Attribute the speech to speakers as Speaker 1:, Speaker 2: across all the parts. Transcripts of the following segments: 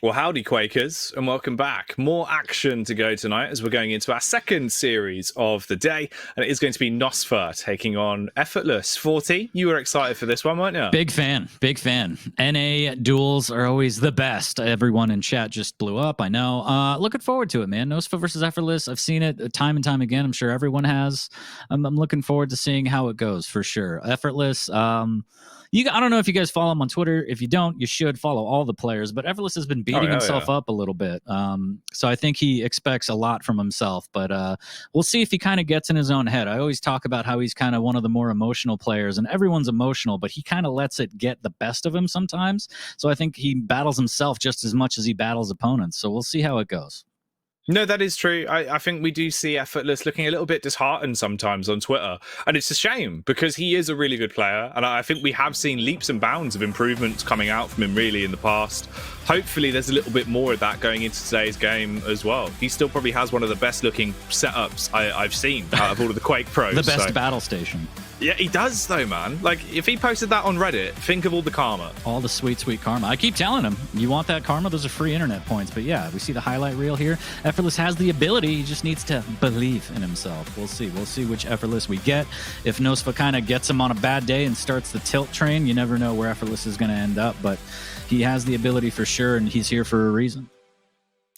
Speaker 1: Well, howdy, Quakers, and welcome back. More action to go tonight as we're going into our second series of the day, and it is going to be nosfa taking on Effortless. 40, you were excited for this one, weren't you?
Speaker 2: Big fan, big fan. NA duels are always the best. Everyone in chat just blew up, I know. Looking forward to it, man. nosfa versus Effortless, I've seen it time and time again. I'm sure everyone has. I'm looking forward to seeing how it goes, for sure. Effortless, I don't know if you guys follow him on Twitter. If you don't, you should follow all the players. But Effortless has been beating himself up a little bit. So I think he expects a lot from himself. But we'll see if he kind of gets in his own head. I always talk about how he's kind of one of the more emotional players. And everyone's emotional, but he kind of lets it get the best of him sometimes. So I think he battles himself just as much as he battles opponents. So we'll see how it goes.
Speaker 1: No, that is true. I think we do see Effortless looking a little bit disheartened sometimes on Twitter. And it's a shame because he is a really good player. And I think we have seen leaps and bounds of improvements coming out from him really in the past. Hopefully there's a little bit more of that going into today's game as well. He still probably has one of the best looking setups I've seen out of all of the Quake pros.
Speaker 2: The best battle station.
Speaker 1: Yeah, he does though, man. Like, if he posted that on Reddit, think of all the karma.
Speaker 2: All the sweet, sweet karma. I keep telling him, you want that karma? Those are free internet points. But yeah, we see the highlight reel here. Effortless has the ability. He just needs to believe in himself. We'll see. We'll see which Effortless we get. If nosfa kind of gets him on a bad day and starts the tilt train, you never know where Effortless is going to end up. But he has the ability for sure, and he's here for a reason.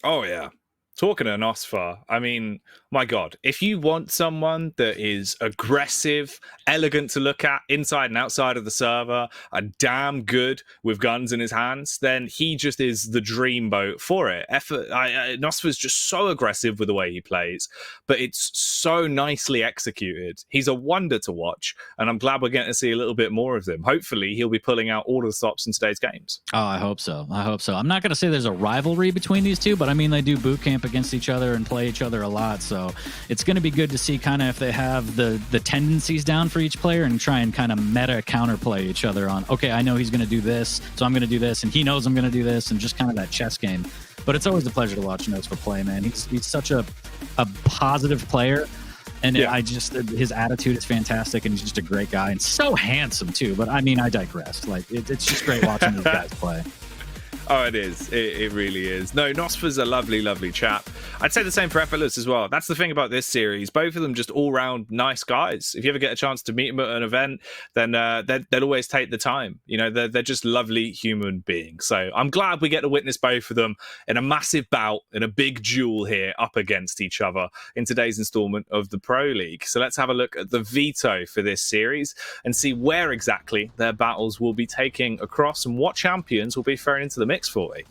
Speaker 1: Oh, yeah. Talking of nosfa, I mean, my God, if you want someone that is aggressive, elegant to look at inside and outside of the server, and damn good with guns in his hands, then he just is the dreamboat for it. nosfa is just so aggressive with the way he plays, but it's so nicely executed. He's a wonder to watch, and I'm glad we're getting to see a little bit more of him. Hopefully, he'll be pulling out all of the stops in today's games.
Speaker 2: Oh, I hope so. I hope so. I'm not going to say there's a rivalry between these two, but I mean, they do boot camp against each other and play each other a lot, so it's going to be good to see kind of if they have the tendencies down for each player and try and kind of meta counterplay each other on, okay, I know he's going to do this, so I'm going to do this, and he knows I'm going to do this, and just kind of that chess game. But it's always a pleasure to watch nosfa play, man. He's such a positive player, and yeah. His attitude is fantastic, and he's just a great guy, and so handsome too. But I mean, I digress. Like, it's just great watching these guys play.
Speaker 1: Oh, it is. It really is. No, nosfa's a lovely, lovely chap. I'd say the same for Effortless as well. That's the thing about this series. Both of them just all-round nice guys. If you ever get a chance to meet them at an event, then they'll always take the time. You know, they're just lovely human beings. So I'm glad we get to witness both of them in a massive bout, in a big duel here up against each other in today's installment of the Pro League. So let's have a look at the veto for this series and see where exactly their battles will be taking across and what champions will be thrown into the mix. 40.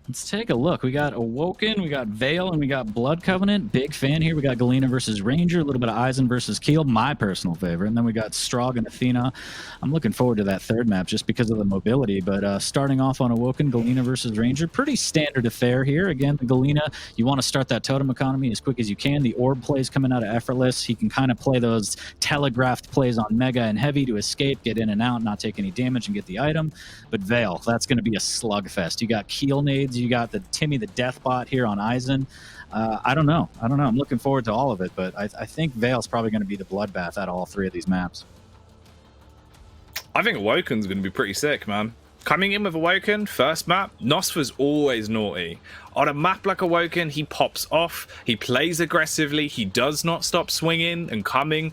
Speaker 2: Let's take a look. We got Awoken, we got Vale, and we got Blood Covenant. Big fan here. We got Galena versus Ranger, a little bit of Eisen versus Keel, my personal favorite. And then we got Strog and Athena. I'm looking forward to that third map just because of the mobility. But starting off on Awoken, Galena versus Ranger, pretty standard affair here. Again, the Galena, you want to start that totem economy as quick as you can. The orb plays coming out of Effortless. He can kind of play those telegraphed plays on Mega and Heavy to escape, get in and out, not take any damage, and get the item. But Vale, that's going to be a slugfest. You got Keel nades. You got the Timmy the Deathbot here on Eisen. I don't know. I'm looking forward to all of it, but I think Vale's probably going to be the bloodbath out of all three of these maps.
Speaker 1: I think Awoken's going to be pretty sick, man. Coming in with Awoken, first map, nosfa's always naughty. On a map like Awoken, he pops off, he plays aggressively, he does not stop swinging and coming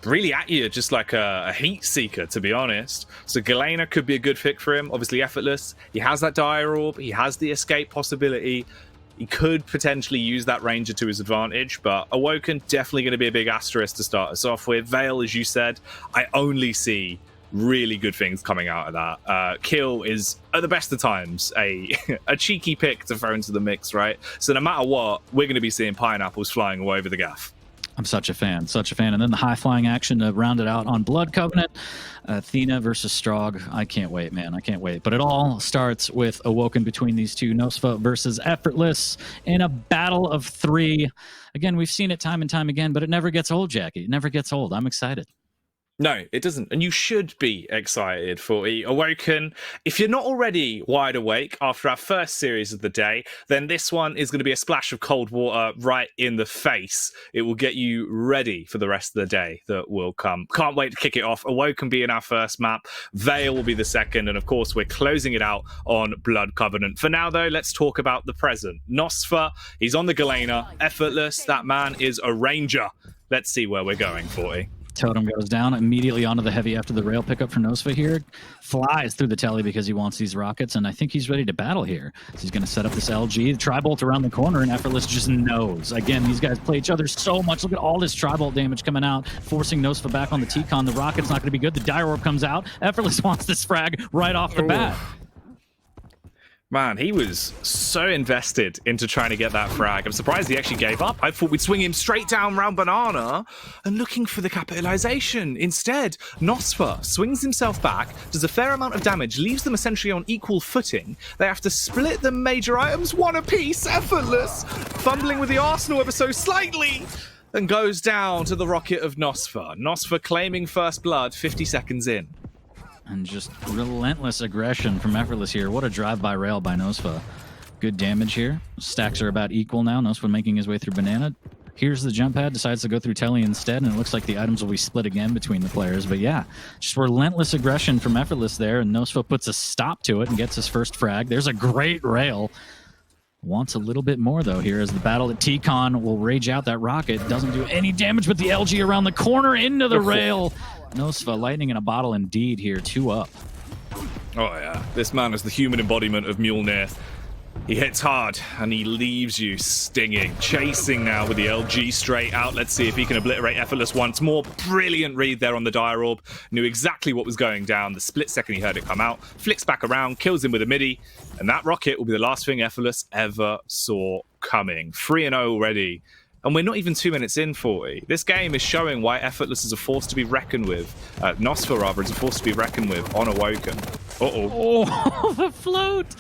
Speaker 1: really at you, just like a heat seeker, to be honest. So Galena could be a good fit for him. Obviously Effortless, he has that dire orb, he has the escape possibility. He could potentially use that Ranger to his advantage, but Awoken definitely going to be a big asterisk to start us off with. Vale, as you said, I only see really good things coming out of that. Kill is, at the best of times, a cheeky pick to throw into the mix, right? So no matter what, we're going to be seeing pineapples flying all over the gaff.
Speaker 2: I'm such a fan, such a fan. And then the high-flying action to round it out on Blood Covenant. Athena versus Strog. I can't wait, man. I can't wait. But it all starts with Awoken between these two. nosfa versus Effortless in a battle of three. Again, we've seen it time and time again, but it never gets old, Jackie. It never gets old. I'm excited.
Speaker 1: No, it doesn't. And you should be excited for Awoken. If you're not already wide awake after our first series of the day, then this one is going to be a splash of cold water right in the face. It will get you ready for the rest of the day that will come. Can't wait to kick it off. Awoken being our first map. Vale will be the second. And of course, we're closing it out on Blood Covenant. For now, though, let's talk about the present. nosfa, he's on the Galena. Effortless, that man is a ranger. Let's see where we're going, 40.
Speaker 2: Totem goes down immediately onto the heavy after the rail pickup for nosfa here. Flies through the telly because he wants these rockets, and I think he's ready to battle here. So he's going to set up this LG, tri-bolt around the corner, and Effortless just knows. Again, these guys play each other so much. Look at all this tri-bolt damage coming out, forcing nosfa back on the T-Con. The rocket's not going to be good. The dire orb comes out. Effortless wants this frag right off the bat.
Speaker 1: Man, he was so invested into trying to get that frag. I'm surprised he actually gave up. I thought we'd swing him straight down round Banana and looking for the capitalization. Instead, nosfa swings himself back, does a fair amount of damage, leaves them essentially on equal footing. They have to split the major items one apiece. Effortless, fumbling with the arsenal ever so slightly, and goes down to the rocket of nosfa. nosfa claiming first blood 50 seconds in.
Speaker 2: And just relentless aggression from Effortless here. What a drive-by rail by nosfa. Good damage here. Stacks are about equal now. nosfa making his way through Banana. Here's the jump pad, decides to go through Telly instead, and it looks like the items will be split again between the players. But yeah, just relentless aggression from Effortless there, and nosfa puts a stop to it and gets his first frag. There's a great rail. Wants a little bit more, though, here as the battle at T-Con will rage out. That rocket doesn't do any damage, but the LG around the corner into the rail. nosfa, lightning in a bottle indeed here, 2 up.
Speaker 1: Oh, yeah. This man is the human embodiment of Mjolnir. He hits hard, and he leaves you stinging. Chasing now with the LG straight out. Let's see if he can obliterate Effortless once more. Brilliant read there on the dire orb. Knew exactly what was going down. The split second he heard it come out. Flicks back around, kills him with a midi. And that rocket will be the last thing Effortless ever saw coming. 3-0 already. And we're not even 2 minutes in, 40. This game is showing why Effortless is a force to be reckoned with. nosfa, rather, is a force to be reckoned with on Awoken. Uh-oh.
Speaker 2: Oh, the float!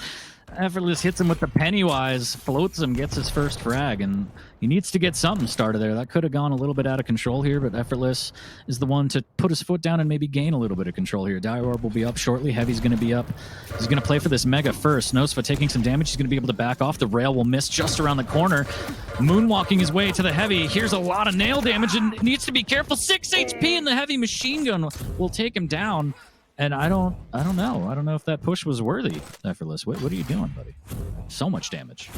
Speaker 2: Effortless hits him with the Pennywise, floats him, gets his first frag, and he needs to get something started there. That could have gone a little bit out of control here, but Effortless is the one to put his foot down and maybe gain a little bit of control here. Dire Orb will be up shortly. Heavy's going to be up. He's going to play for this Mega first. nosfa taking some damage. He's going to be able to back off. The rail will miss just around the corner. Moonwalking his way to the Heavy. Here's a lot of nail damage and needs to be careful. 6 HP and the Heavy machine gun will take him down. And I don't know. I don't know if that push was worthy, Effortless. What are you doing, buddy? So much damage.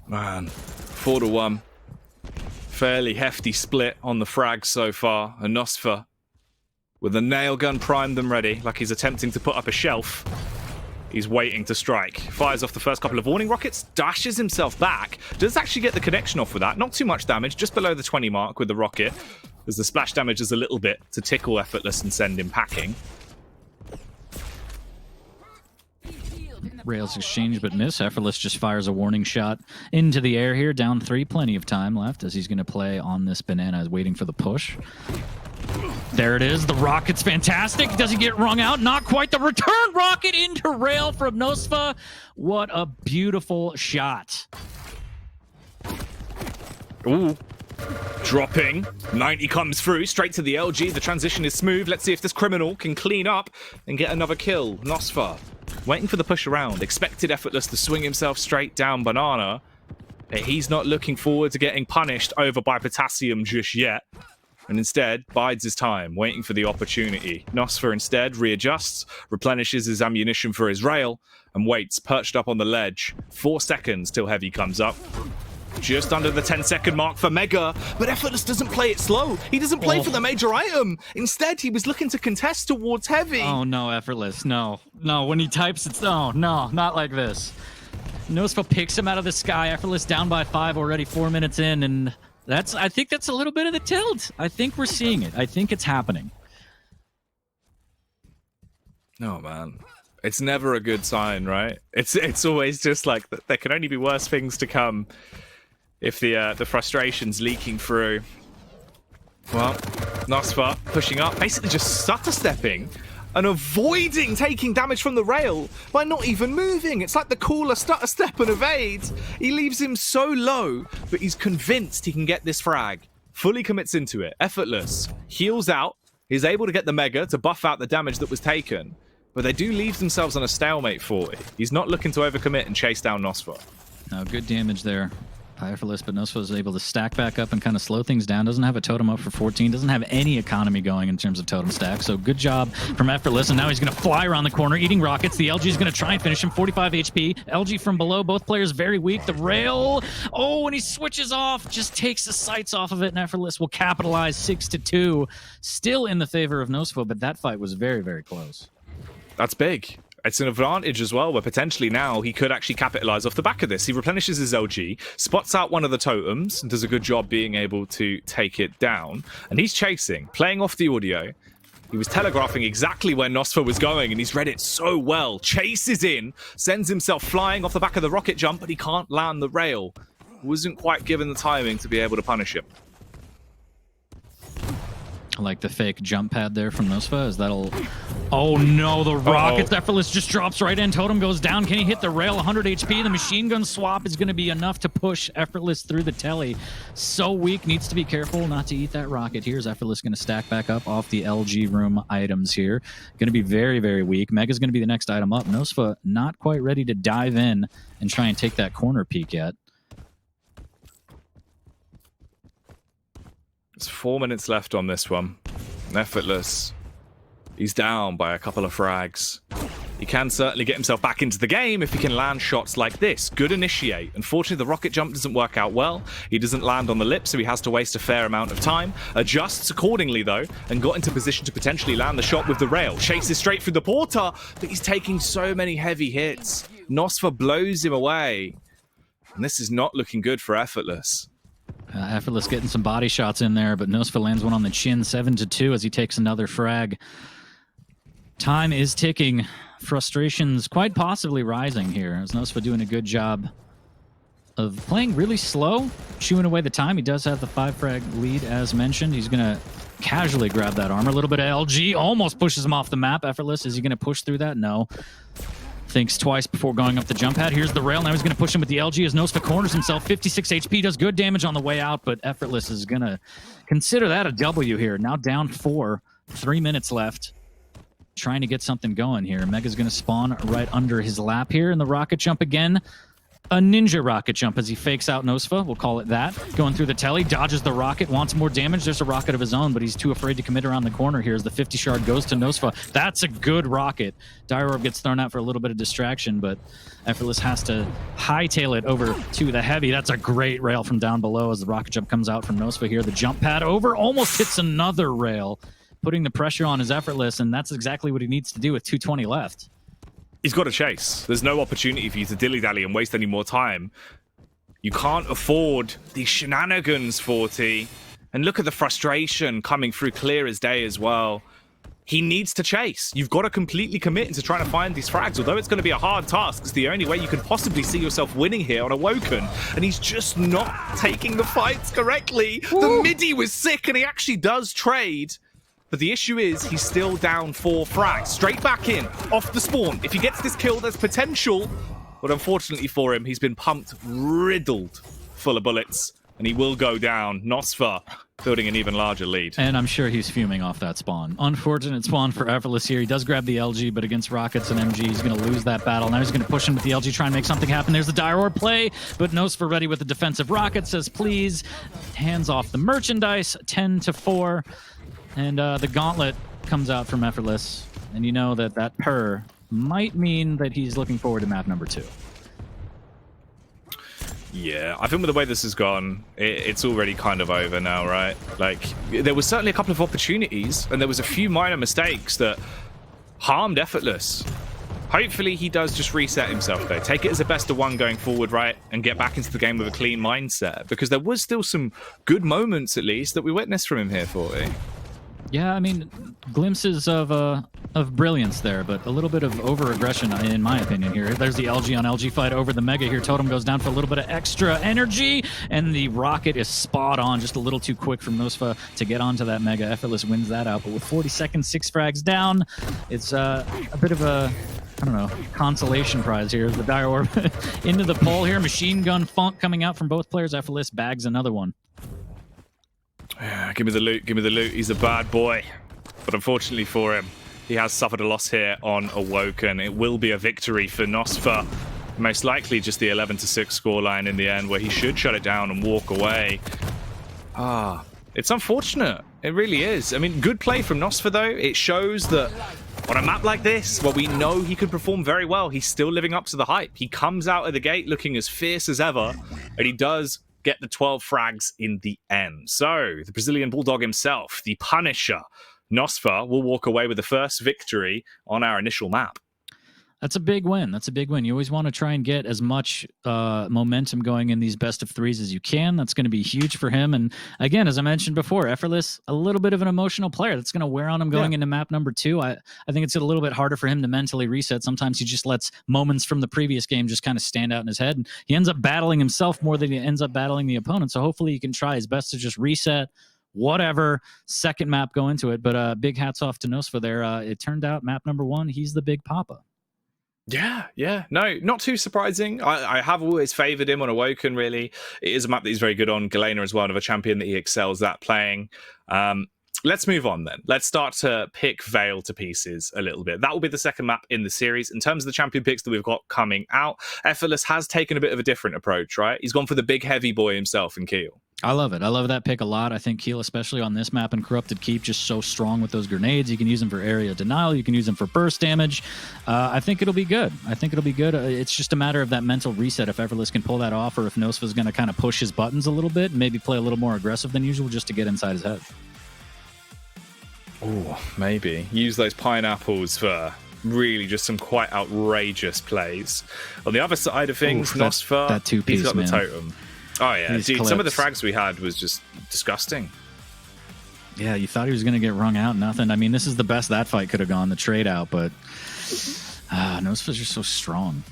Speaker 1: Man, 4-1. Fairly hefty split on the frag so far. And nosfa, with the nail gun primed and ready, like he's attempting to put up a shelf. He's waiting to strike. Fires off the first couple of warning rockets, dashes himself back. Does actually get the connection off with that. Not too much damage, just below the 20 mark with the rocket. As the splash damage is a little bit to tickle Effortless and send him packing.
Speaker 2: Rails exchange but miss. Effortless just fires a warning shot into the air here. Down 3, plenty of time left as he's going to play on this Banana, waiting for the push. There it is. The rocket's fantastic. Does he get wrung out? Not quite. The return rocket into rail from nosfa. What a beautiful shot.
Speaker 1: Ooh. Dropping. 90 comes through, straight to the LG. The transition is smooth. Let's see if this criminal can clean up and get another kill. nosfa, waiting for the push around. Expected Effortless to swing himself straight down Banana. But he's not looking forward to getting punished over by Potassium just yet. And instead, bides his time, waiting for the opportunity. nosfa instead readjusts, replenishes his ammunition for his rail, and waits, perched up on the ledge. 4 seconds till Heavy comes up. Just under the 10-second mark for Mega, but Effortless doesn't play it slow. He doesn't play for the major item. Instead, he was looking to contest towards Heavy.
Speaker 2: Oh, no, Effortless. No. No, when he types, it's... No, not like this. nosfa picks him out of the sky. Effortless down by 5 already, 4 minutes in, and I think that's a little bit of the tilt. I think we're seeing it. I think it's happening.
Speaker 1: No, man. It's never a good sign, right? It's always just like, there can only be worse things to come if the frustration's leaking through. Well, nosfa pushing up, basically just stutter stepping and avoiding taking damage from the rail by not even moving. It's like the cooler stutter step and evade. He leaves him so low, but he's convinced he can get this frag. Fully commits into it. Effortless heals out, He's able to get the Mega to buff out the damage that was taken, but they do leave themselves on a stalemate 40. He's not looking to overcommit and chase down nosfa.
Speaker 2: Now, good damage there by Effortless, but nosfa is able to stack back up and kind of slow things down. Doesn't have a totem up for 14. Doesn't have any economy going in terms of totem stack. So good job from Effortless. And now he's going to fly around the corner, eating rockets. The LG is going to try and finish him. 45 HP. LG from below. Both players very weak. The rail. Oh, and he switches off. Just takes the sights off of it. And Effortless will capitalize 6-2. Still in the favor of nosfa, but that fight was very, very close.
Speaker 1: That's big. It's an advantage as well, where potentially now he could actually capitalize off the back of this. He replenishes his LG, spots out one of the totems, and does a good job being able to take it down. And he's chasing, playing off the audio. He was telegraphing exactly where nosfa was going, and he's read it so well. Chases in, sends himself flying off the back of the rocket jump, but he can't land the rail. Wasn't quite given the timing to be able to punish him.
Speaker 2: I like the fake jump pad there from nosfa, as that'll... Oh no, the rockets. Effortless just drops right in. Totem goes down. Can he hit the rail? 100 HP. The machine gun swap is going to be enough to push Effortless through the telly. So weak. Needs to be careful not to eat that rocket. Here's Effortless going to stack back up off the LG room items here. Going to be very, very weak. Mega's going to be the next item up. nosfa not quite ready to dive in and try and take that corner peek yet.
Speaker 1: There's 4 minutes left on this one. Effortless. He's down by a couple of frags. He can certainly get himself back into the game if he can land shots like this. Good initiate. Unfortunately, the rocket jump doesn't work out well. He doesn't land on the lip, so he has to waste a fair amount of time. Adjusts accordingly, though, and got into position to potentially land the shot with the rail. Chases straight through the porter, but he's taking so many heavy hits. nosfa blows him away. And this is not looking good for Effortless.
Speaker 2: Effortless getting some body shots in there, but nosfa lands one on the chin, 7-2 as he takes another frag. Time is ticking. Frustrations quite possibly rising here, as nosfa doing a good job of playing really slow, chewing away the time. He does have the 5 frag lead, as mentioned. He's going to casually grab that armor. A little bit of LG, almost pushes him off the map. Effortless, is he going to push through that? No. Thinks twice before going up the jump pad. Here's the rail. Now he's going to push him with the LG as nosfa corners himself. 56 HP, does good damage on the way out, but Effortless is going to consider that a W here. Now down 4, 3 minutes left. Trying to get something going here. Mega's going to spawn right under his lap here, and the rocket jump again. A ninja rocket jump as he fakes out nosfa. We'll call it that. Going through the telly, dodges the rocket, wants more damage. There's a rocket of his own, but he's too afraid to commit around the corner here as the 50 shard goes to nosfa. That's a good rocket. Dire Orb gets thrown out for a little bit of distraction, but Effortless has to hightail it over to the heavy. That's a great rail from down below as the rocket jump comes out from nosfa here. The jump pad over, almost hits another rail, putting the pressure on his Effortless, and that's exactly what he needs to do with 2:20 left.
Speaker 1: He's got to chase. There's no opportunity for you to dilly-dally and waste any more time. You can't afford these shenanigans, 40. And look at the frustration coming through clear as day as well. He needs to chase. You've got to completely commit into trying to find these frags, although it's going to be a hard task. It's the only way you can possibly see yourself winning here on Awoken. And he's just not taking the fights correctly. Ooh. The midi was sick, and he actually does trade. But the issue is, he's still down 4 frags. Straight back in, off the spawn. If he gets this kill, there's potential. But unfortunately for him, he's been pumped, riddled full of bullets. And he will go down. nosfa building an even larger lead.
Speaker 2: And I'm sure he's fuming off that spawn. Unfortunate spawn for Effortless here. He does grab the LG, but against rockets and MG, he's going to lose that battle. Now he's going to push him with the LG, try and make something happen. There's the Dire Orb play, but nosfa ready with the defensive rocket, says please. Hands off the merchandise, 10-4. And the gauntlet comes out from Effortless. And you know that that purr might mean that he's looking forward to map number 2.
Speaker 1: Yeah, I think with the way this has gone, it's already kind of over now, right? Like, there was certainly a couple of opportunities, and there was a few minor mistakes that harmed Effortless. Hopefully he does just reset himself, though. Take it as a best of 1 going forward, right? And get back into the game with a clean mindset. Because there was still some good moments, at least, that we witnessed from him here, 40.
Speaker 2: Yeah, I mean, glimpses of brilliance there, but a little bit of over-aggression, in my opinion, here. There's the LG on LG fight over the Mega here. Totem goes down for a little bit of extra energy, and the rocket is spot on, just a little too quick from nosfa to get onto that Mega. Effortless wins that out, but with 40 seconds, 6 frags down, it's a bit of a, I don't know, consolation prize here. The Dire Orb into the pole here. Machine gun funk coming out from both players. Effortless bags another one.
Speaker 1: Yeah, give me the loot, give me the loot. He's a bad boy. but unfortunately for him, he has suffered a loss here on Awoken. It will be a victory for nosfa. Most likely just the 11-6 scoreline in the end, where he should shut it down and walk away. It's unfortunate. It really is. I mean, good play from nosfa, though. It shows that on a map like this, where we know he could perform very well, he's still living up to the hype. He comes out of the gate looking as fierce as ever, and he does get the 12 frags in the end. So, the Brazilian Bulldog himself, the Punisher, nosfa, will walk away with the first victory on our initial map.
Speaker 2: That's a big win. That's a big win. You always want to try and get as much momentum going in these best of threes as you can. That's going to be huge for him. And again, as I mentioned before, Effortless, a little bit of an emotional player. That's going to wear on him going into map number 2. I think it's a little bit harder for him to mentally reset. Sometimes he just lets moments from the previous game just kind of stand out in his head. And he ends up battling himself more than he ends up battling the opponent. So hopefully he can try his best to just reset, whatever second map go into it. But big hats off to nosfa there. It turned out map number 1, he's the big papa.
Speaker 1: Yeah. No, not too surprising. I have always favoured him on Awoken, really. It is a map that he's very good on. Galena as well, another champion that he excels at playing. Let's move on then. Let's start to pick Vale to pieces a little bit. That will be the second map in the series. In terms of the champion picks that we've got coming out, Effortless has taken a bit of a different approach, right? He's gone for the big heavy boy himself in Keel.
Speaker 2: I love it. I love that pick a lot. I think Keel, especially on this map in Corrupted Keep, just so strong with those grenades. You can use them for area denial. You can use them for burst damage. I think it'll be good. It's just a matter of that mental reset if Effortless can pull that off, or if nosfa's going to kind of push his buttons a little bit and maybe play a little more aggressive than usual just to get inside his head.
Speaker 1: Oh, maybe. Use those pineapples for really just some quite outrageous plays. On the other side of things, nosfa,
Speaker 2: that two-piece,
Speaker 1: he's got the totem. Oh, yeah.
Speaker 2: These
Speaker 1: Dude,
Speaker 2: clips.
Speaker 1: some of the frags we had was just disgusting.
Speaker 2: Yeah, you thought he was going to get wrung out. Nothing. I mean, this is the best that fight could have gone, the trade out, but nosfa's just so strong.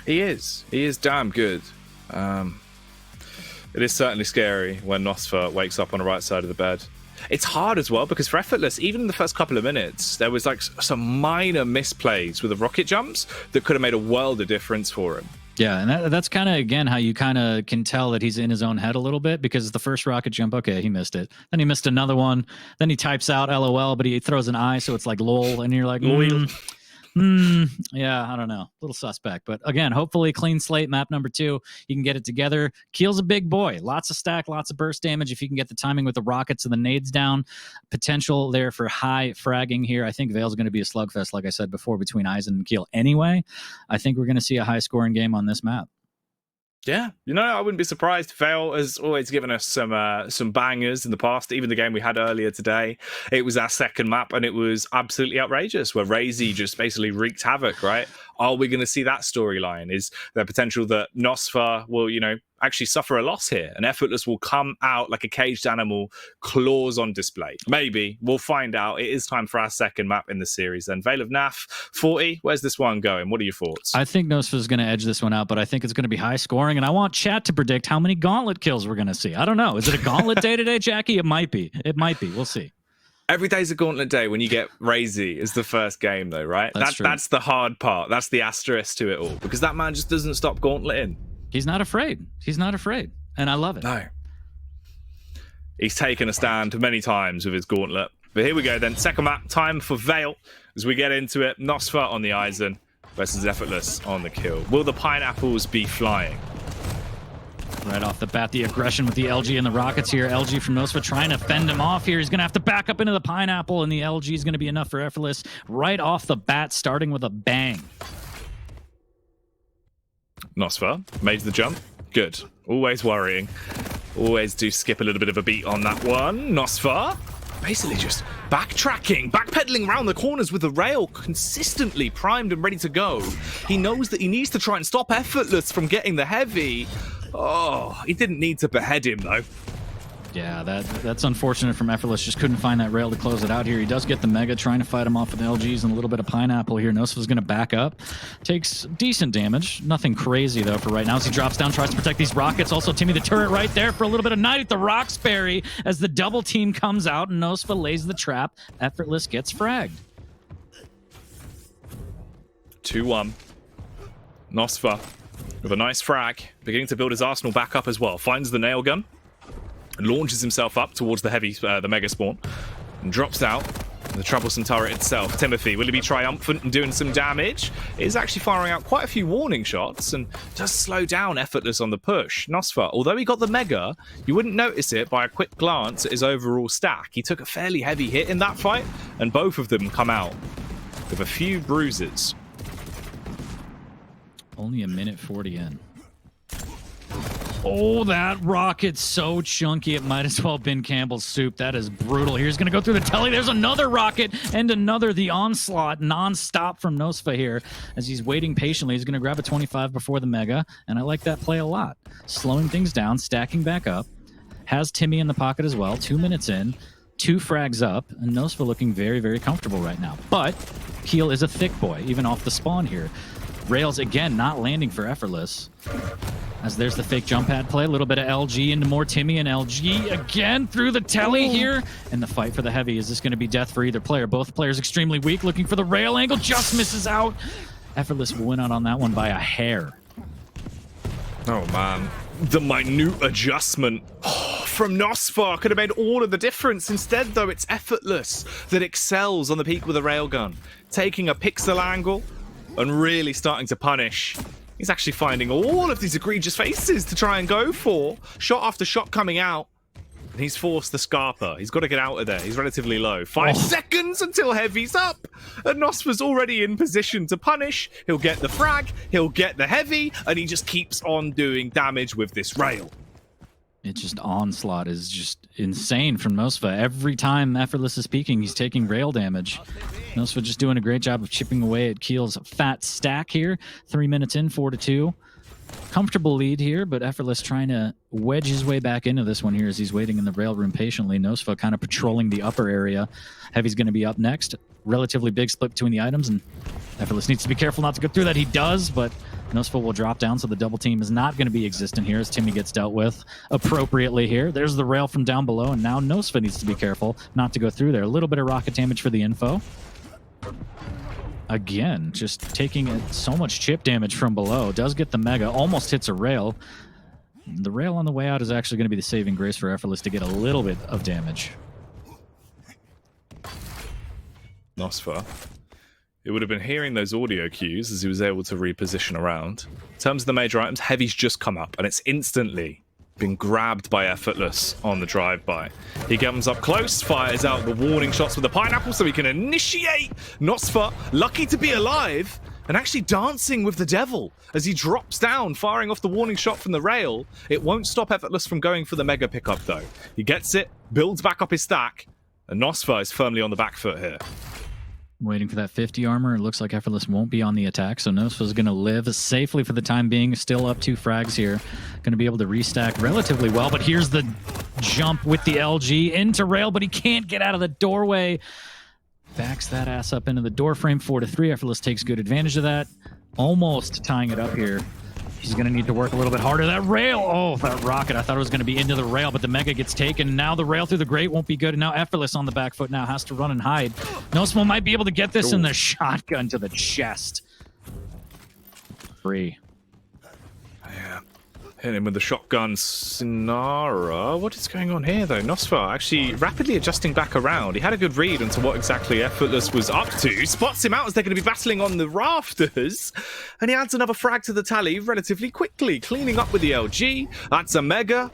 Speaker 1: He is. He is damn good. It is certainly scary when nosfa wakes up on the right side of the bed. It's hard as well because for Effortless, even in the first couple of minutes, there was like some minor misplays with the rocket jumps that could have made a world of difference for him.
Speaker 2: Yeah, and that's kind of, again, how you kind of can tell that he's in his own head a little bit, because the first rocket jump, okay, he missed it. Then he missed another one. Then he types out LOL, but he throws an I, so it's like lol, and you're like, yeah, I don't know. A little suspect. But again, hopefully clean slate, map number 2. You can get it together. Keel's a big boy. Lots of stack, lots of burst damage. If you can get the timing with the rockets and the nades down, potential there for high fragging here. I think Vale's going to be a slugfest, like I said before, between Eisen and Keel anyway. I think we're going to see a high scoring game on this map.
Speaker 1: Yeah, I wouldn't be surprised. Vale has always given us some bangers in the past. Even the game we had earlier today, it was our second map, and it was absolutely outrageous, where Razy just basically wreaked havoc, right? Are we going to see that storyline? Is there potential that nosfa will, actually suffer a loss here, and Effortless will come out like a caged animal, claws on display? Maybe. We'll find out. It is time for our second map in the series then. Vale of Naf, 40. Where's this one going? What are your thoughts?
Speaker 2: I think nosfa's going to edge this one out, but I think it's going to be high scoring, and I want chat to predict how many gauntlet kills we're going to see. I don't know. Is it a gauntlet day today, Jackie? It might be. We'll see.
Speaker 1: Every day's a gauntlet day when you get Razy as the first game, though, right? That's the hard part. That's the asterisk to it all, because that man just doesn't stop gauntleting.
Speaker 2: He's not afraid. And I love it.
Speaker 1: No. He's taken a stand many times with his gauntlet. But here we go then. Second map, time for Vale as we get into it. nosfa on the Eisen versus Effortless on the Kill. Will the pineapples be flying?
Speaker 2: Right off the bat, the aggression with the LG and the rockets here. LG from nosfa trying to fend him off here. He's going to have to back up into the pineapple, and the LG is going to be enough for Effortless right off the bat, starting with a bang.
Speaker 1: nosfa made the jump. Good. Always worrying. Always do skip a little bit of a beat on that one. nosfa basically just backpedaling around the corners with the rail consistently primed and ready to go. He knows that he needs to try and stop Effortless from getting the heavy. Oh, he didn't need to behead him, though.
Speaker 2: Yeah, that's unfortunate from Effortless. Just couldn't find that rail to close it out here. He does get the Mega, trying to fight him off with LGs and a little bit of pineapple here. nosfa's going to back up. Takes decent damage. Nothing crazy, though, for right now. As he drops down, tries to protect these rockets. Also, Timmy the turret right there for a little bit of night at the Roxbury as the double team comes out and nosfa lays the trap. Effortless gets fragged.
Speaker 1: 2-1. nosfa with a nice frag, beginning to build his arsenal back up as well. Finds the nail gun, launches himself up towards the heavy, the mega spawn. and drops out. The troublesome turret itself. Timothy, will he be triumphant and doing some damage? Is actually firing out quite a few warning shots and does slow down Effortless on the push. nosfa, although he got the Mega, you wouldn't notice it by a quick glance at his overall stack. He took a fairly heavy hit in that fight, and both of them come out with a few bruises.
Speaker 2: Only a minute 40 in. Oh, that rocket's so chunky, it might as well have been Campbell's soup. That is brutal. Here's going to go through the telly. There's another rocket and another. The onslaught non-stop from nosfa here as he's waiting patiently. He's going to grab a 25 before the Mega, and I like that play a lot. Slowing things down, stacking back up. Has Timmy in the pocket as well. 2 minutes in, 2 frags up, and nosfa looking very, very comfortable right now. But Keel is a thick boy, even off the spawn here. Rails, again, not landing for Effortless. As there's the fake jump pad play, a little bit of LG into more Timmy, and LG again through the telly here. And the fight for the heavy. Is this going to be death for either player? Both players extremely weak, looking for the rail angle, just misses out. Effortless will win out on that one by a hair.
Speaker 1: Oh, man. The minute adjustment from nosfa could have made all of the difference. Instead, though, it's Effortless that excels on the peak with a railgun, taking a pixel angle and really starting to punish. He's actually finding all of these egregious faces to try and go for. Shot after shot coming out. And he's forced the Scarper. He's got to get out of there. He's relatively low. 5 seconds until heavy's up. And nosfa's already in position to punish. He'll get the frag. He'll get the heavy. And he just keeps on doing damage with this rail.
Speaker 2: It's just onslaught is just insane from nosfa. Every time Effortless is peeking, he's taking rail damage. nosfa just doing a great job of chipping away at Keel's fat stack here. 3 minutes in, 4-2. Comfortable lead here, but Effortless trying to wedge his way back into this one here as he's waiting in the rail room patiently. nosfa kind of patrolling the upper area. Heavy's going to be up next. Relatively big split between the items, and Effortless needs to be careful not to go through that. He does, but nosfa will drop down, so the double team is not going to be existent here as Timmy gets dealt with appropriately here. There's the rail from down below, and now nosfa needs to be careful not to go through there. A little bit of rocket damage for the info. Again, just taking so much chip damage from below. Does get the Mega, almost hits a rail. The rail on the way out is actually going to be the saving grace for Effortless to get a little bit of damage.
Speaker 1: nosfa, it would have been hearing those audio cues as he was able to reposition around. In terms of the major items, heavy's just come up, and it's instantly been grabbed by Effortless on the drive-by. He comes up close, fires out the warning shots with the pineapple so he can initiate. nosfa, lucky to be alive, and actually dancing with the devil as he drops down, firing off the warning shot from the rail. It won't stop Effortless from going for the Mega pickup, though. He gets it, builds back up his stack, and nosfa is firmly on the back foot here.
Speaker 2: Waiting for that 50 armor. It looks like Effortless won't be on the attack, so nosfa's going to live safely for the time being. Still up 2 frags here. Going to be able to restack relatively well, but here's the jump with the LG into rail, but he can't get out of the doorway. Backs that ass up into the door frame. 4-3. Effortless takes good advantage of that. Almost tying it up here. He's going to need to work a little bit harder. That rail! Oh, that rocket. I thought it was going to be into the rail, but the Mega gets taken. Now the rail through the grate won't be good. And now Effortless on the back foot now has to run and hide. nosfa might be able to get this in the shotgun to the chest. Free.
Speaker 1: Yeah. Hit him with the shotgun. Sinara. What is going on here, though? nosfa actually rapidly adjusting back around. He had a good read into what exactly Effortless was up to. Spots him out as they're going to be battling on the rafters. And he adds another frag to the tally relatively quickly. Cleaning up with the LG. That's a Mega.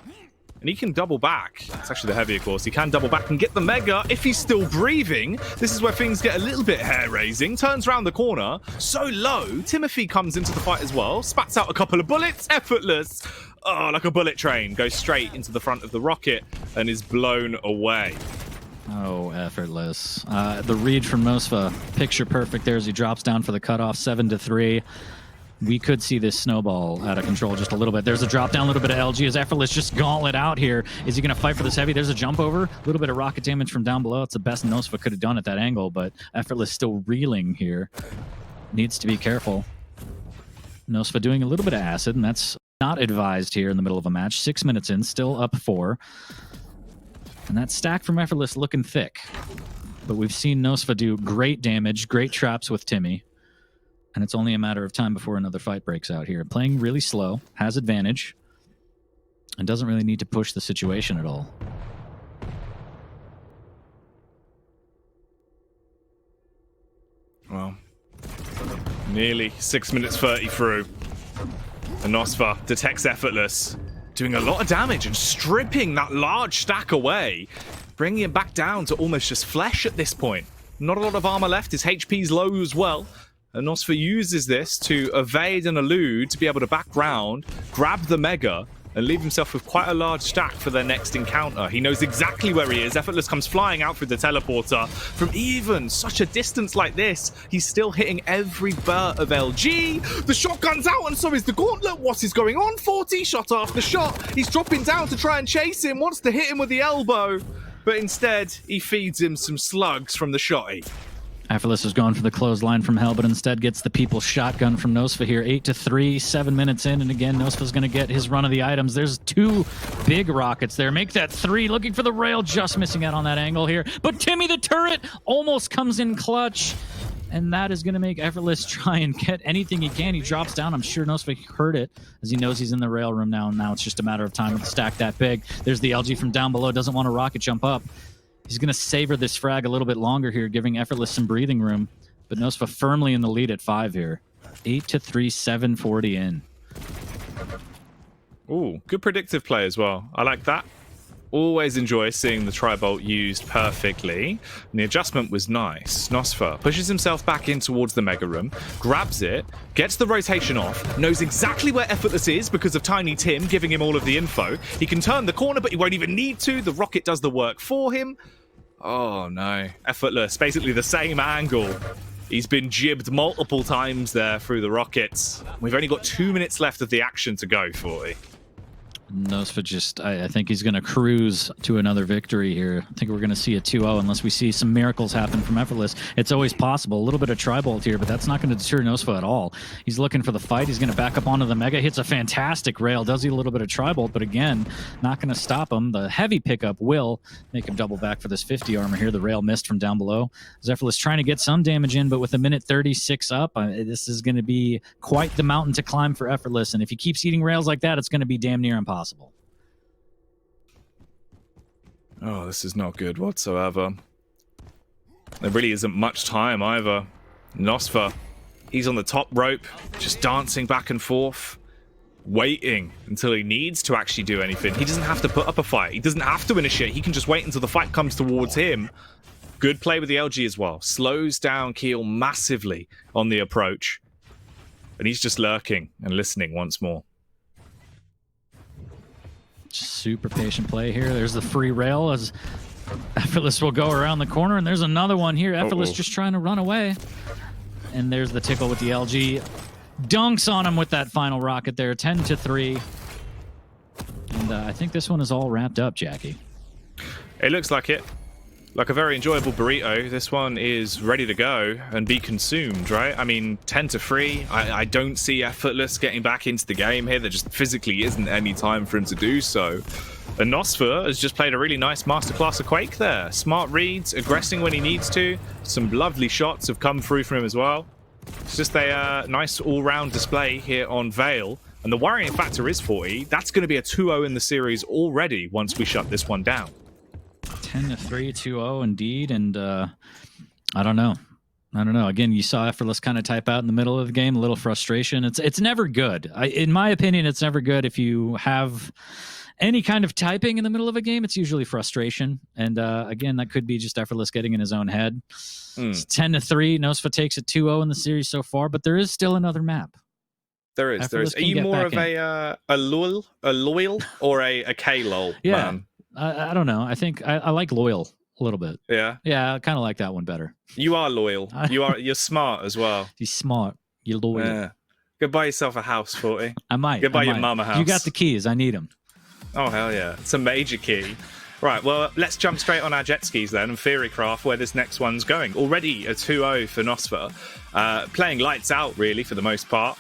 Speaker 1: And he can double back. It's actually the heavy, of course. He can double back and get the Mega if he's still breathing. This is where things get a little bit hair-raising. Turns around the corner. So low. Timothy comes into the fight as well. Spats out a couple of bullets. Effortless. Oh, like a bullet train. Goes straight into the front of the rocket and is blown away.
Speaker 2: Oh, Effortless. The read from nosfa. Picture perfect there as he drops down for the cutoff. 7-3. We could see this snowball out of control just a little bit. There's a drop down, a little bit of LG as Effortless just gauntlet out here. Is he going to fight for this heavy? There's a jump over, a little bit of rocket damage from down below. It's the best nosfa could have done at that angle, but Effortless still reeling here. Needs to be careful. nosfa doing a little bit of acid, and that's not advised here in the middle of a match. 6 minutes in, still up 4. And that stack from Effortless looking thick. But we've seen nosfa do great damage, great traps with Timmy. And it's only a matter of time before another fight breaks out here. Playing really slow, has advantage, and doesn't really need to push the situation at all.
Speaker 1: Nearly 6 minutes 30 through. And nosfa detects Effortless, doing a lot of damage and stripping that large stack away, bringing him back down to almost just flesh at this point. Not a lot of armor left. His HP's low as well. And nosfa uses this to evade and elude, to be able to back round, grab the Mega, and leave himself with quite a large stack for their next encounter. He knows exactly where he is. Effortless comes flying out through the teleporter. From even such a distance like this, he's still hitting every burst of LG. The shotgun's out, and so is the gauntlet. What is going on? 40 shot after shot. He's dropping down to try and chase him, wants to hit him with the elbow, but instead, he feeds him some slugs from the shotty.
Speaker 2: Effortless is going for the clothesline from hell, but instead gets the people's shotgun from nosfa here. 8-3, 7 minutes in, and again, nosfa's going to get his run of the items. There's 2 big rockets there. Make that 3, looking for the rail, just missing out on that angle here. But Timmy the turret almost comes in clutch, and that is going to make Effortless try and get anything he can. He drops down. I'm sure nosfa heard it, as he knows he's in the rail room now, and now it's just a matter of time with the stack that big. There's the LG from down below, doesn't want to rocket jump up. He's going to savor this frag a little bit longer here, giving Effortless some breathing room. But nosfa firmly in the lead at 5 here. 8-3, 740 in.
Speaker 1: Ooh, good predictive play as well. I like that. Always enjoy seeing the tri-bolt used perfectly. And the adjustment was nice. nosfa pushes himself back in towards the Mega Room, grabs it, gets the rotation off, knows exactly where Effortless is because of Tiny Tim giving him all of the info. He can turn the corner, but he won't even need to. The rocket does the work for him. Oh no. Effortless, basically the same angle. He's been jibbed multiple times there through the rockets. We've only got 2 minutes left of the action to go, 40.
Speaker 2: nosfa just, I think he's going to cruise to another victory here. I think we're going to see a 2-0 unless we see some miracles happen from Effortless. It's always possible. A little bit of tri-bolt here, but that's not going to deter nosfa at all. He's looking for the fight. He's going to back up onto the Mega. Hits a fantastic rail. Does eat a little bit of tri-bolt, but again, not going to stop him. The heavy pickup will make him double back for this 50 armor here. The rail missed from down below. Effortless trying to get some damage in, but with a minute 36 up, this is going to be quite the mountain to climb for Effortless. And if he keeps eating rails like that, it's going to be damn near impossible.
Speaker 1: Oh, this is not good whatsoever. There really isn't much time either. nosfa, he's on the top rope, just dancing back and forth, waiting until he needs to actually do anything. He doesn't have to put up a fight. He doesn't have to initiate. He can just wait until the fight comes towards him. Good play with the LG as well. Slows down Keel massively on the approach. And he's just lurking and listening once more.
Speaker 2: Super patient play here. There's the free rail as Effortless will go around the corner, and there's another one here. Effortless just trying to run away. And there's the tickle with the LG. Dunks on him with that final rocket there. 10-3. And I think this one is all wrapped up, Jackie.
Speaker 1: It looks like it. Like a very enjoyable burrito. This one is ready to go and be consumed, right? I mean, 10-3. I don't see Effortless getting back into the game here. There just physically isn't any time for him to do so. And nosfa has just played a really nice masterclass of Quake there. Smart reads, aggressing when he needs to. Some lovely shots have come through from him as well. It's just a nice all-round display here on Vale. And the worrying factor is 40. That's going to be a 2-0 in the series already once we shut this one down.
Speaker 2: 10-3, 2-0 indeed, and I don't know. Again, you saw Effortless kind of type out in the middle of the game, a little frustration. It's never good. In my opinion, it's never good if you have any kind of typing in the middle of a game. It's usually frustration, and again, that could be just Effortless getting in his own head. It's 10-3. nosfa takes it 2-0 in the series so far, but there is still another map.
Speaker 1: There is. Are you more of a loyal or a K-lol man?
Speaker 2: I don't know. I think I like loyal a little bit.
Speaker 1: Yeah?
Speaker 2: Yeah, I kind of like that one better.
Speaker 1: You are loyal. You're smart as well.
Speaker 2: You're smart. You're loyal.
Speaker 1: Yeah. Go buy yourself a house, 40.
Speaker 2: I might.
Speaker 1: Go buy your mum a house.
Speaker 2: You got the keys. I need them.
Speaker 1: Oh, hell yeah. It's a major key. Right, well, let's jump straight on our jet skis then and Theorycraft where this next one's going. Already a 2-0 for nosfa. Playing lights out, really, for the most part.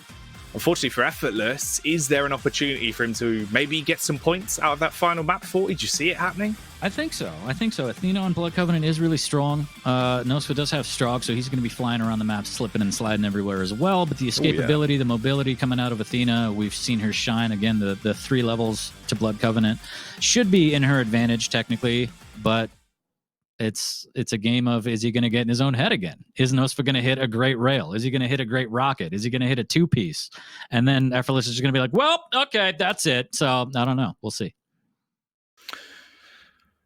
Speaker 1: Unfortunately for Effortless, is there an opportunity for him to maybe get some points out of that final map 40? Did you see it happening?
Speaker 2: I think so. Athena on Blood Covenant is really strong. nosfa does have Strog, so he's going to be flying around the map, slipping and sliding everywhere as well. But the escapability, the mobility coming out of Athena, we've seen her shine. Again, the 3 levels to Blood Covenant should be in her advantage technically, but It's a game of, is he going to get in his own head again? Is nosfa going to hit a great rail? Is he going to hit a great rocket? Is he going to hit a two-piece? And then Effortless is just going to be like, well, okay, that's it. So I don't know. We'll see.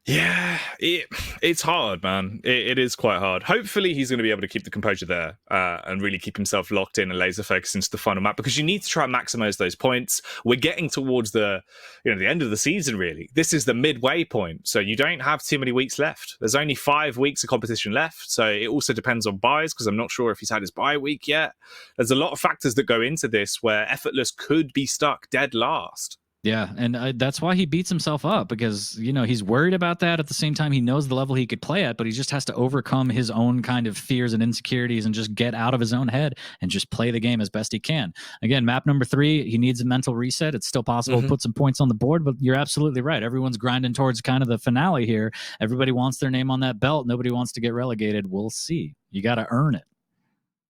Speaker 1: Yeah, it's hard, man. It is quite hard. Hopefully, he's going to be able to keep the composure there and really keep himself locked in and laser focused into the final map, because you need to try and maximize those points. We're getting towards the end of the season, really. This is the midway point, so you don't have too many weeks left. There's only 5 weeks of competition left, so it also depends on buys, because I'm not sure if he's had his bye week yet. There's a lot of factors that go into this where Effortless could be stuck dead last.
Speaker 2: Yeah, and that's why he beats himself up, because, he's worried about that. At the same time, he knows the level he could play at, but he just has to overcome his own kind of fears and insecurities and just get out of his own head and just play the game as best he can. Again, map number 3, he needs a mental reset. It's still possible to put some points on the board, but you're absolutely right. Everyone's grinding towards kind of the finale here. Everybody wants their name on that belt. Nobody wants to get relegated. We'll see. You got to earn it.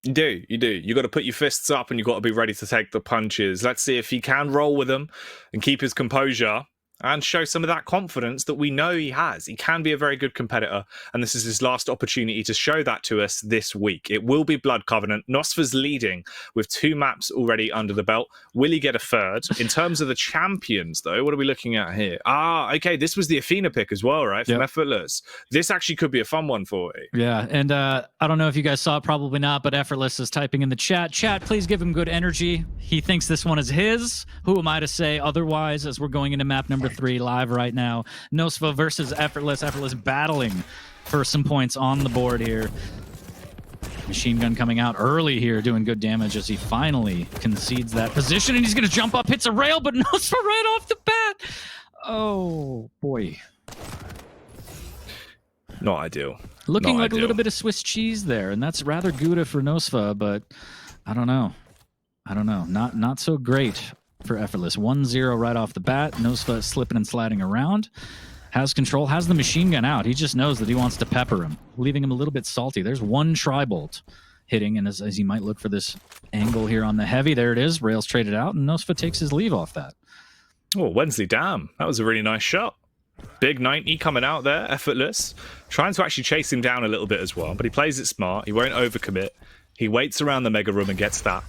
Speaker 1: You do. You got to put your fists up and you got to be ready to take the punches. Let's see if he can roll with them and keep his composure and show some of that confidence that we know he has. He can be a very good competitor, and this is his last opportunity to show that to us this week. It will be Blood Covenant. nosfa's leading with 2 maps already under the belt. Will he get a third? In terms of the champions, though, what are we looking at here? Okay, this was the Athena pick as well, right? From Effortless. This actually could be a fun one for you.
Speaker 2: Yeah, and I don't know if you guys saw it, probably not, but Effortless is typing in the chat. Chat, please give him good energy. He thinks this one is his. Who am I to say otherwise, as we're going into map number 3 live right now? nosfa versus Effortless. Effortless battling for some points on the board here. Machine gun coming out early here, doing good damage as he finally concedes that position, and he's going to jump up, hits a rail, but nosfa right off the bat. Oh, boy.
Speaker 1: Not ideal.
Speaker 2: Looking
Speaker 1: Not
Speaker 2: like
Speaker 1: ideal.
Speaker 2: a little bit of Swiss cheese there, and that's rather Gouda for nosfa, but I don't know. Not so great for Effortless. 1-0 right off the bat. nosfa slipping and sliding around. Has control, has the machine gun out. He just knows that he wants to pepper him, leaving him a little bit salty. There's one tri-bolt hitting, and as he might look for this angle here on the heavy, there it is. Rails traded out, and nosfa takes his leave off that.
Speaker 1: Oh, Wensley, damn. That was a really nice shot. Big 90 coming out there, Effortless. Trying to actually chase him down a little bit as well, but he plays it smart. He won't overcommit. He waits around the mega room and gets that.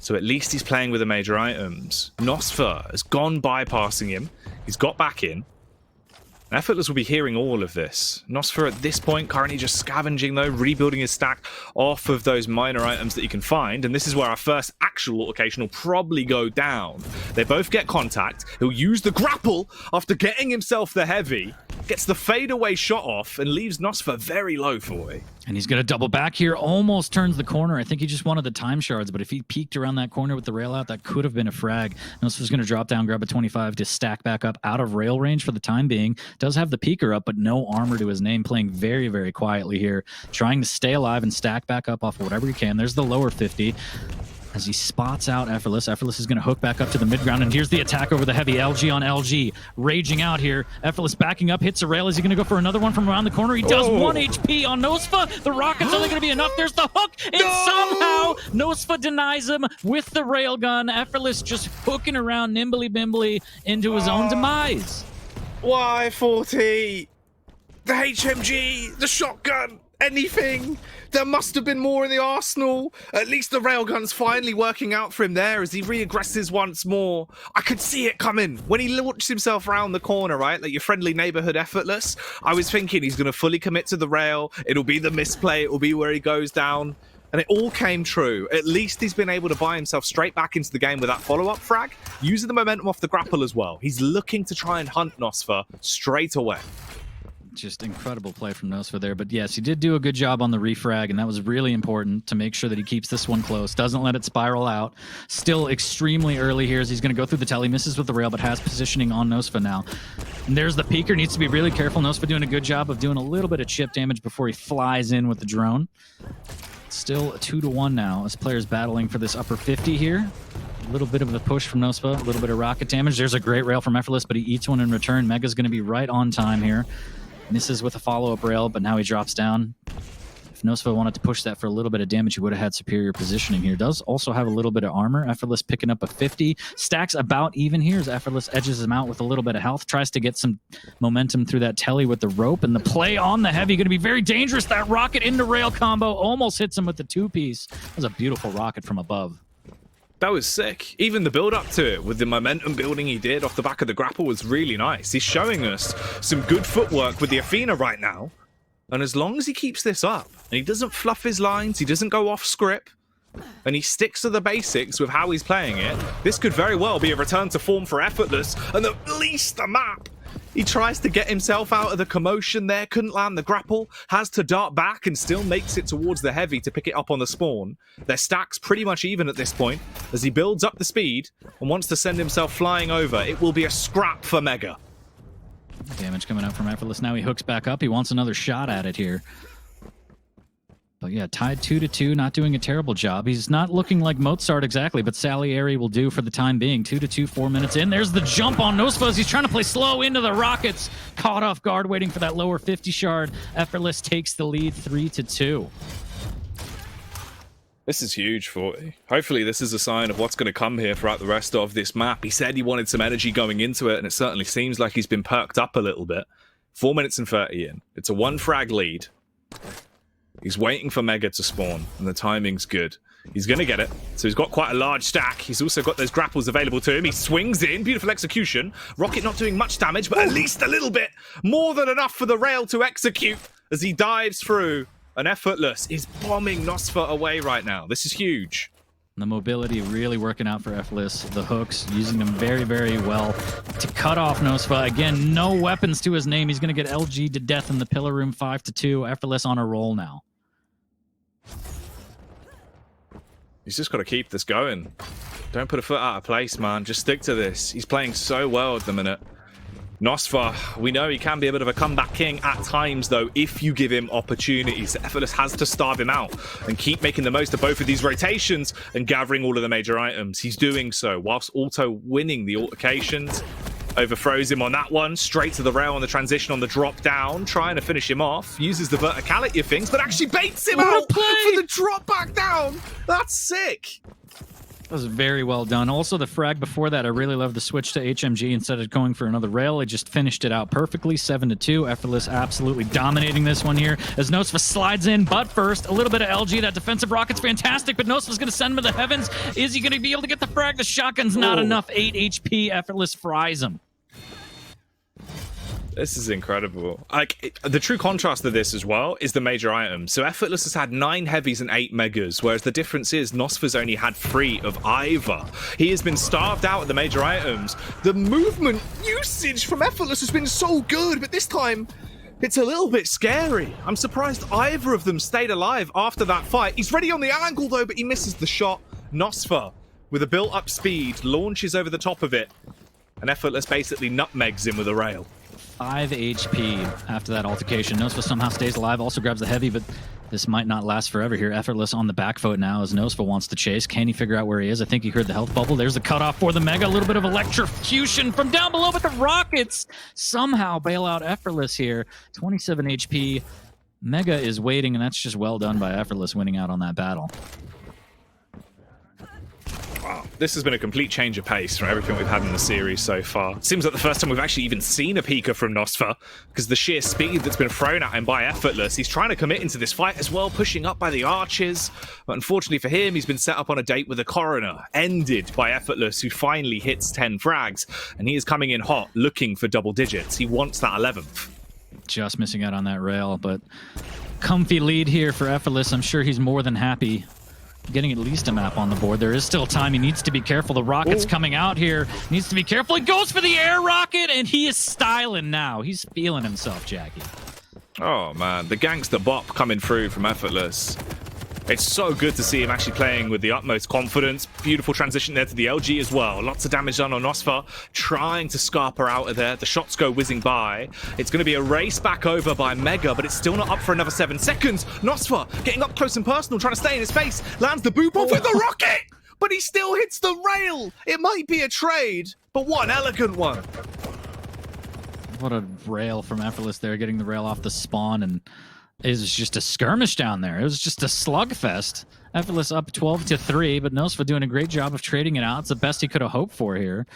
Speaker 1: So at least he's playing with the major items. nosfa has gone bypassing him. He's got back in. Effortless will be hearing all of this. nosfa at this point currently just scavenging, though, rebuilding his stack off of those minor items that he can find, and this is where our first actual altercation will probably go down. They both get contact. He'll use the grapple after getting himself the heavy, gets the fadeaway shot off, and leaves nosfa very low for you.
Speaker 2: And he's going to double back here, almost turns the corner. I think he just wanted the time shards, but if he peeked around that corner with the rail out, that could have been a frag. nosfa's going to drop down, grab a 25 to stack back up out of rail range for the time being. Does have the peeker up, but no armor to his name, playing very, very quietly here, trying to stay alive and stack back up off whatever he can. There's the lower 50. As he spots out Effortless. Effortless is going to hook back up to the mid-ground, and here's the attack over the heavy. LG on LG, raging out here. Effortless backing up, hits a rail. Is he going to go for another one from around the corner? He does. 1 HP on nosfa. The rocket's only going to be enough. There's the hook, and somehow nosfa denies him with the railgun. Effortless just hooking around nimbly-bimbly into his own demise.
Speaker 1: Why 40? The HMG, the shotgun, anything. There must have been more in the arsenal. At least the railgun's finally working out for him there as he re-aggresses once more. I could see it coming when he launched himself around the corner, right? Like your friendly neighborhood Effortless. I was thinking he's going to fully commit to the rail. It'll be the misplay. It'll be where he goes down. And it all came true. At least he's been able to buy himself straight back into the game with that follow-up frag, using the momentum off the grapple as well. He's looking to try and hunt nosfa straight away.
Speaker 2: Just incredible play from nosfa there. But yes, he did do a good job on the refrag, and that was really important to make sure that he keeps this one close, doesn't let it spiral out. Still extremely early here as he's going to go through the telly, misses with the rail, but has positioning on nosfa now. And there's the peeker, needs to be really careful. nosfa doing a good job of doing a little bit of chip damage before he flies in with the drone. Still 2-1 now as players battling for this upper 50 here. A little bit of a push from nosfa, a little bit of rocket damage. There's a great rail from Effortless, but he eats one in return. Mega's going to be right on time here. Misses with a follow-up rail, but now he drops down. If nosfa wanted to push that for a little bit of damage, he would have had superior positioning here. Does also have a little bit of armor. Effortless picking up a 50. Stacks about even here as Effortless edges him out with a little bit of health. Tries to get some momentum through that telly with the rope. And the play on the heavy going to be very dangerous. That rocket into rail combo almost hits him with the 2-piece. That was a beautiful rocket from above.
Speaker 1: That was sick. Even the build up to it with the momentum building he did off the back of the grapple was really nice. He's showing us some good footwork with the Athena right now. And as long as he keeps this up and he doesn't fluff his lines, he doesn't go off script, and he sticks to the basics with how he's playing it, this could very well be a return to form for Effortless, and at least the map. He tries to get himself out of the commotion there, couldn't land the grapple, has to dart back and still makes it towards the heavy to pick it up on the spawn. Their stacks pretty much even at this point. As he builds up the speed and wants to send himself flying over, it will be a scrap for Mega.
Speaker 2: Damage coming out from Effortless. Now he hooks back up. He wants another shot at it here. But yeah, tied 2-2, not doing a terrible job. He's not looking like Mozart exactly, but Salieri will do for the time being. 2-2, 4 minutes in. There's the jump on nosfa. He's trying to play slow into the rockets. Caught off guard, waiting for that lower 50 shard. Effortless takes the lead 3-2.
Speaker 1: This is huge for you. Hopefully this is a sign of what's going to come here throughout the rest of this map. He said he wanted some energy going into it, and it certainly seems like he's been perked up a little bit. 4 minutes and 30 in. It's a 1 frag lead. He's waiting for Mega to spawn, and the timing's good. He's going to get it. So he's got quite a large stack. He's also got those grapples available to him. He swings in. Beautiful execution. Rocket not doing much damage, but at least a little bit. More than enough for the rail to execute as he dives through. And Effortless is bombing nosfa away right now. This is huge.
Speaker 2: The mobility really working out for Effortless. The hooks, using them very, very well to cut off nosfa. Again, no weapons to his name. He's going to get LG to death in the pillar room 5-2. Effortless on a roll now.
Speaker 1: He's just got to keep this going. Don't put a foot out of place, man. Just stick to this. He's playing so well at the minute. nosfa, we know he can be a bit of a comeback king at times, though, if you give him opportunities. Effortless has to starve him out and keep making the most of both of these rotations and gathering all of the major items. He's doing so whilst also winning the altercations. Overthrows him on that one, straight to the rail on the transition on the drop down, trying to finish him off. Uses the verticality of things, but actually baits him out for the drop back down. That's sick.
Speaker 2: That was very well done. Also, the frag before that, I really love the switch to HMG instead of going for another rail. It just finished it out perfectly, 7-2. Effortless absolutely dominating this one here as nosfa slides in, but first, a little bit of LG. That defensive rocket's fantastic, but nosfa's going to send him to the heavens. Is he going to be able to get the frag? The shotgun's not enough. 8 HP. Effortless fries him.
Speaker 1: This is incredible. Like, the true contrast to this as well is the major items. So Effortless has had 9 heavies and 8 megas, whereas the difference is nosfa's only had 3 of either. He has been starved out of the major items. The movement usage from Effortless has been so good, but this time it's a little bit scary. I'm surprised either of them stayed alive after that fight. He's ready on the angle though, but he misses the shot. nosfa, with a built-up speed, launches over the top of it, and Effortless basically nutmegs him with a rail.
Speaker 2: 5 HP after that altercation. nosfa somehow stays alive, also grabs the heavy, but this might not last forever here. Effortless on the back foot now as nosfa wants to chase. Can he figure out where he is? I think he heard the health bubble. There's the cutoff for the Mega. A little bit of electrocution from down below, but the Rockets somehow bail out Effortless here. 27 HP. Mega is waiting, and that's just well done by Effortless winning out on that battle.
Speaker 1: Wow, this has been a complete change of pace from everything we've had in the series so far. It seems like the first time we've actually even seen a Pika from nosfa, because the sheer speed that's been thrown at him by Effortless. He's trying to commit into this fight as well, pushing up by the archers. But unfortunately for him, he's been set up on a date with a coroner, ended by Effortless, who finally hits 10 frags. And he is coming in hot, looking for double digits. He wants that 11th.
Speaker 2: Just missing out on that rail, but comfy lead here for Effortless. I'm sure he's more than happy getting at least a map on the board. There is still time. He needs to be careful. The rocket's coming out here. Needs to be careful. He goes for the air rocket, and he is styling now. He's feeling himself, Jackie.
Speaker 1: Oh, man. The gangster bop coming through from Effortless. It's so good to see him actually playing with the utmost confidence. Beautiful transition there to the LG as well. Lots of damage done on nosfa, trying to scarp her out of there. The shots go whizzing by. It's going to be a race back over by Mega, but it's still not up for another 7 seconds. nosfa getting up close and personal, trying to stay in his face. Lands the boop off with the rocket, but he still hits the rail. It might be a trade, but what an elegant one.
Speaker 2: What a rail from Effortless there, getting the rail off the spawn and is just a skirmish down there. It was just a slugfest. Effortless up 12-3, but nosfa doing a great job of trading it out. It's the best he could have hoped for here.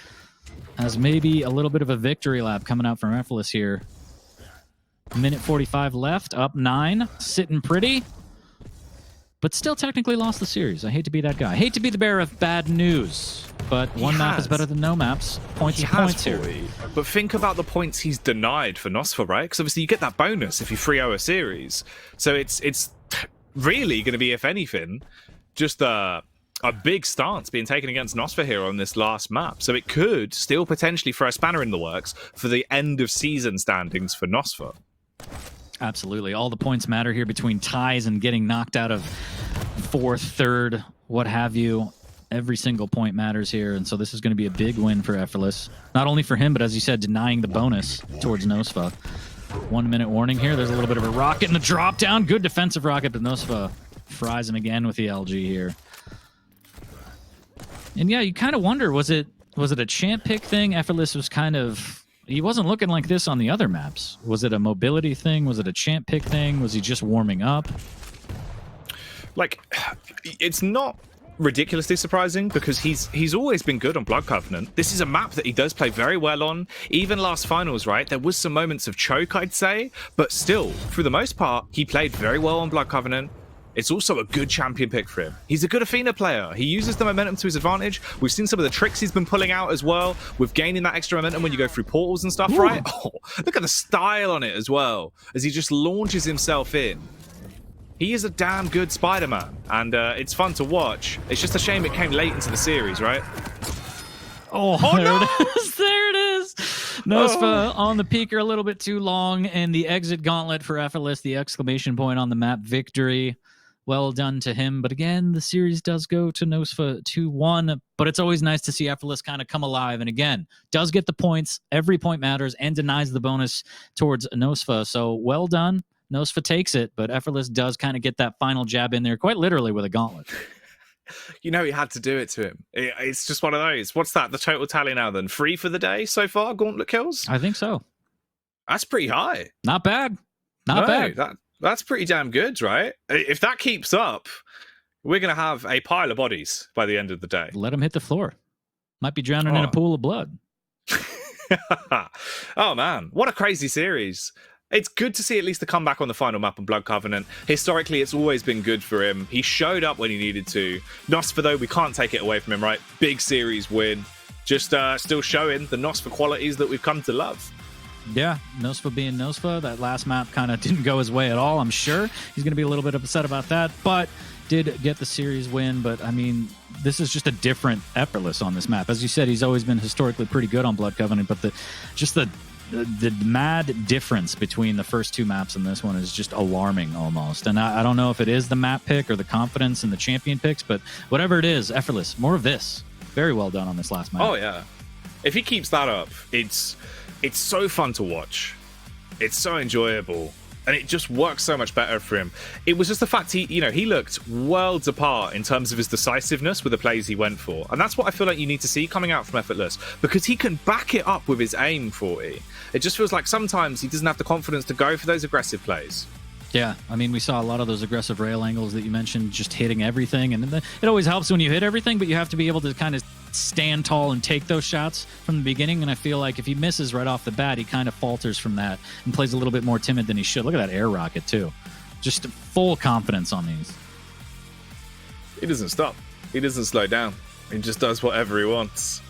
Speaker 2: As maybe a little bit of a victory lap coming out from Effortless here. Minute 45 left, up 9, sitting pretty. But still technically lost the series. I hate to be that guy. I hate to be the bearer of bad news. But one map is better than no maps. Points to points here.
Speaker 1: But think about the points he's denied for nosfa, right? Because obviously you get that bonus if you 3-0 a series. So it's really going to be, if anything, just a big stance being taken against nosfa here on this last map. So it could still potentially throw a spanner in the works for the end of season standings for nosfa.
Speaker 2: Absolutely. All the points matter here between ties and getting knocked out of 4th, 3rd, what have you. Every single point matters here, and so this is going to be a big win for Effortless. Not only for him, but as you said, denying the bonus towards nosfa. 1 minute warning here. There's a little bit of a rocket in the drop down. Good defensive rocket, but nosfa fries him again with the LG here. And yeah, you kind of wonder, was it a champ pick thing? Effortless was kind of... He wasn't looking like this on the other maps. Was it a mobility thing? Was it a champ pick thing? Was he just warming up?
Speaker 1: Like, it's not ridiculously surprising because he's always been good on Blood Covenant. This is a map that he does play very well on. Even last finals, right? There was some moments of choke, I'd say, but still, for the most part, he played very well on Blood Covenant. It's also a good champion pick for him. He's a good Athena player. He uses the momentum to his advantage. We've seen some of the tricks he's been pulling out as well, with gaining that extra momentum when you go through portals and stuff, right? Oh, look at the style on it as well, as he just launches himself in. He is a damn good Spider-Man, and it's fun to watch. It's just a shame it came late into the series, right?
Speaker 2: Oh, there no! It is. There it is. nosfa on the peaker a little bit too long, and the exit gauntlet for Effortless, the exclamation point on the map victory. Well done to him. But again, the series does go to nosfa 2-1, but it's always nice to see Effortless kind of come alive. And again, does get the points. Every point matters and denies the bonus towards nosfa. So well done. nosfa takes it, but Effortless does kind of get that final jab in there, quite literally with a gauntlet.
Speaker 1: You know he had to do it to him. It's just one of those. What's that? The total tally now then? 3 for the day so far, gauntlet kills?
Speaker 2: I think so.
Speaker 1: That's pretty high.
Speaker 2: Not bad. Not bad.
Speaker 1: That's pretty damn good, right? If that keeps up, we're going to have a pile of bodies by the end of the day.
Speaker 2: Let him hit the floor. Might be drowning in a pool of blood.
Speaker 1: Oh, man. What a crazy series. It's good to see at least the comeback on the final map on Blood Covenant. Historically, it's always been good for him. He showed up when he needed to. nosfa, though, we can't take it away from him, right? Big series win. Just still showing the nosfa qualities that we've come to love.
Speaker 2: Yeah, nosfa being nosfa. That last map kind of didn't go his way at all, I'm sure. He's going to be a little bit upset about that, but did get the series win. But, I mean, this is just a different Effortless on this map. As you said, he's always been historically pretty good on Blood Covenant, but the mad difference between the first two maps and this one is just alarming almost. And I don't know if it is the map pick or the confidence in the champion picks, but whatever it is, Effortless, more of this. Very well done on this last map.
Speaker 1: Oh, yeah. If he keeps that up, it's so fun to watch. It's so enjoyable. And it just works so much better for him. It was just the fact he looked worlds apart in terms of his decisiveness with the plays he went for. And that's what I feel like you need to see coming out from Effortless, because he can back it up with his aim 40. It just feels like sometimes he doesn't have the confidence to go for those aggressive plays.
Speaker 2: Yeah, I mean, we saw a lot of those aggressive rail angles that you mentioned, just hitting everything. And it always helps when you hit everything, but you have to be able to kind of stand tall and take those shots from the beginning. And I feel like if he misses right off the bat, he kind of falters from that and plays a little bit more timid than he should. Look at that air rocket, too. Just full confidence on these.
Speaker 1: He doesn't stop. He doesn't slow down. He just does whatever he wants.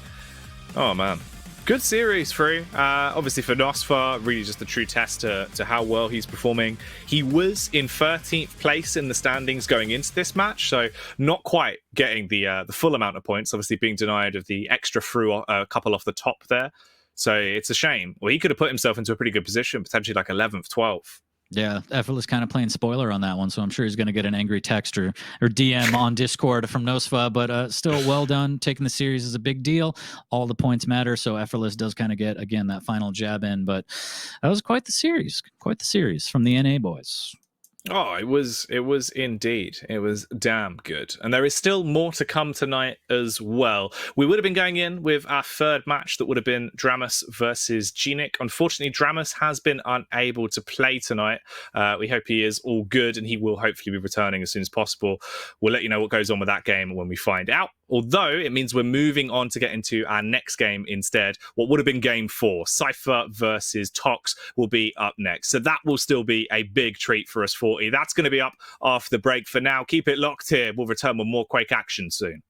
Speaker 1: Oh, man. Good series, Free. Obviously for nosfa, really just a true test to how well he's performing. He was in 13th place in the standings going into this match, so not quite getting the full amount of points, obviously being denied of the extra through a couple off the top there. So it's a shame. Well, he could have put himself into a pretty good position, potentially like 11th, 12th.
Speaker 2: Yeah, Effortless kind of playing spoiler on that one, so I'm sure he's going to get an angry text or DM on Discord from nosfa, but still well done. Taking the series is a big deal. All the points matter, so Effortless does kind of get, again, that final jab in, but that was quite the series from the NA boys.
Speaker 1: Oh, it was indeed. It was damn good. And there is still more to come tonight as well. We would have been going in with our third match that would have been Dramus versus Genic. Unfortunately, Dramus has been unable to play tonight. We hope he is all good and he will hopefully be returning as soon as possible. We'll let you know what goes on with that game when we find out. Although it means we're moving on to get into our next game instead. What would have been game 4, Cypher versus Tox, will be up next. So that will still be a big treat for us 40. That's going to be up after the break. For now, keep it locked here. We'll return with more Quake action soon.